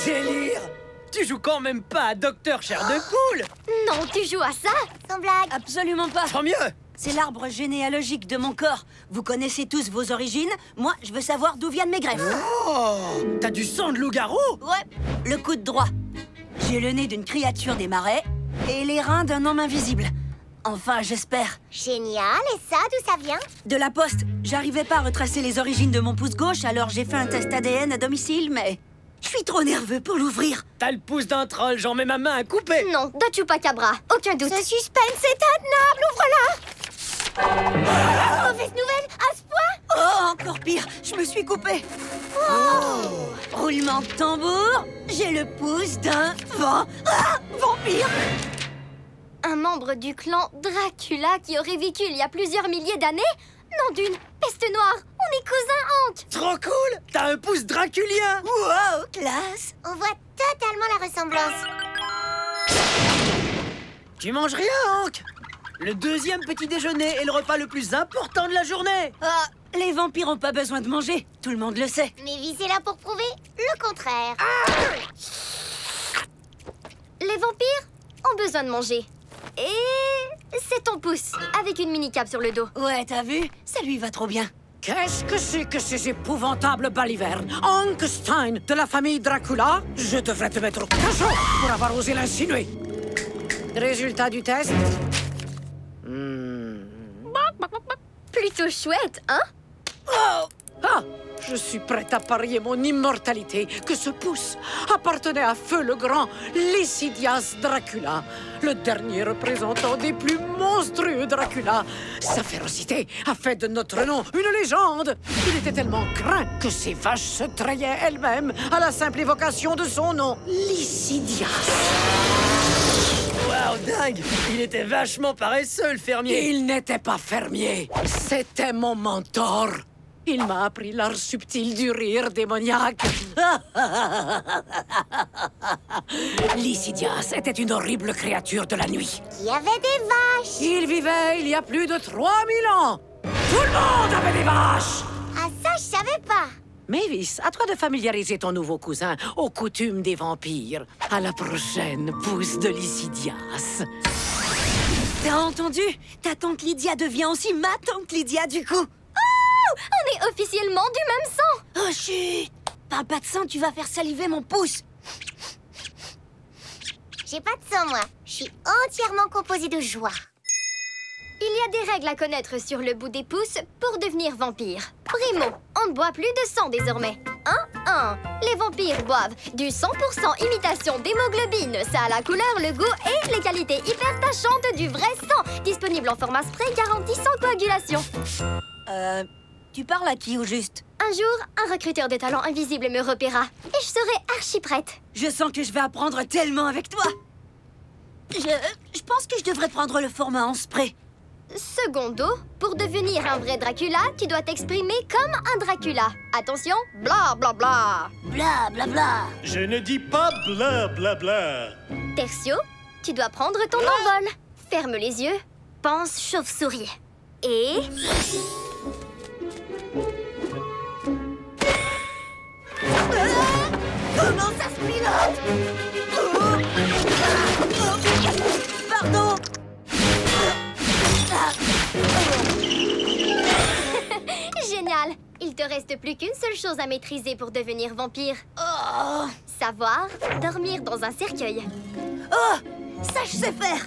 délire! Tu joues quand même pas à Docteur Chair de Poule! Non, tu joues à ça? Sans blague. Absolument pas. Tant mieux! C'est l'arbre généalogique de mon corps. Vous connaissez tous vos origines. Moi, je veux savoir d'où viennent mes greffes. Oh! T'as du sang de loup-garou? Ouais, le coude droit. J'ai le nez d'une créature des marais et les reins d'un homme invisible. Enfin, j'espère. Génial. Et ça, d'où ça vient? De la poste. J'arrivais pas à retracer les origines de mon pouce gauche, alors j'ai fait un test ADN à domicile, mais... Je suis trop nerveux pour l'ouvrir. T'as le pouce d'un troll, j'en mets ma main à couper! Non, de Chupacabra, aucun doute. Ce suspense est intenable. Ouvre-la. Mauvaise nouvelle, à ce point? Oh, encore pire, je me suis coupé. Roulement de tambour, j'ai le pouce d'un vampire. Un membre du clan Dracula qui aurait vécu il y a plusieurs milliers d'années? Non d'une peste noire, on est cousins, Hank. Trop cool! T'as un pouce draculien! Wow, classe. On voit totalement la ressemblance. Tu manges rien, Hank? Le deuxième petit déjeuner est le repas le plus important de la journée! Ah, les vampires ont pas besoin de manger, tout le monde le sait. Mais visez là pour prouver le contraire. Les vampires ont besoin de manger. Et c'est ton pouce, avec une mini-cape sur le dos. Ouais, t'as vu? Ça lui va trop bien. Qu'est-ce que c'est que ces épouvantables balivernes? Hank Stein, de la famille Dracula? Je devrais te mettre au cachot pour avoir osé l'insinuer. Résultat du test? Plutôt chouette, hein? Ah! Je suis prête à parier mon immortalité que ce pouce appartenait à Feu le Grand, Lycidias Dracula, le dernier représentant des plus monstrueux Dracula. Sa férocité a fait de notre nom une légende. Il était tellement craint que ses vaches se trayaient elles-mêmes à la simple évocation de son nom, Lycidias. Waouh, dingue! Il était vachement paresseux, le fermier! Il n'était pas fermier, c'était mon mentor. Il m'a appris l'art subtil du rire démoniaque. Lycidias était une horrible créature de la nuit. Qui avait des vaches. Il vivait il y a plus de 3000 ans. Tout le monde avait des vaches. Ah ça, je savais pas. Mavis, à toi de familiariser ton nouveau cousin aux coutumes des vampires. À la prochaine, pouce de Lycidias. T'as entendu? Ta tante Lydia devient aussi ma tante Lydia, du coup. On est officiellement du même sang. Oh, chut! Parle pas de sang, tu vas faire saliver mon pouce. J'ai pas de sang, moi. Je suis entièrement composée de joie. Il y a des règles à connaître sur le bout des pouces pour devenir vampire. Primo, on ne boit plus de sang désormais. 1. Les vampires boivent du 100% imitation d'hémoglobine. Ça a la couleur, le goût et les qualités hyper tachantes du vrai sang. Disponible en format spray garantissant coagulation. Tu parles à qui au juste? Un jour, un recruteur de talent invisible me repéra. Et je serai archi prête. Je sens que je vais apprendre tellement avec toi. Je pense que je devrais prendre le format en spray. Secondo, pour devenir un vrai Dracula, tu dois t'exprimer comme un Dracula. Attention, bla bla bla. Bla bla bla. Je ne dis pas bla bla bla. Tertio, tu dois prendre ton envol. Ferme les yeux, pense chauve-souris. Et... Comment ça se pilote? Pardon. Génial. Il te reste plus qu'une seule chose à maîtriser pour devenir vampire. Oh, Savoir dormir dans un cercueil. oh, ça je sais faire.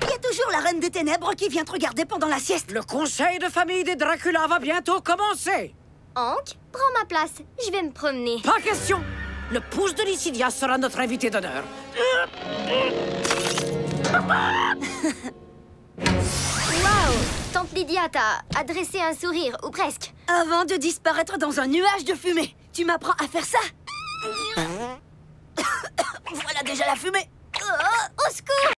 Il y a toujours la Reine des Ténèbres qui vient te regarder pendant la sieste. Le conseil de famille des Dracula va bientôt commencer. Hank, prends ma place. Je vais me promener. Pas question. Le pouce de Lycidias sera notre invité d'honneur. Waouh! Tante Lydia t'a adressé un sourire, ou presque. Avant de disparaître dans un nuage de fumée. Tu m'apprends à faire ça? Voilà déjà la fumée. Au secours!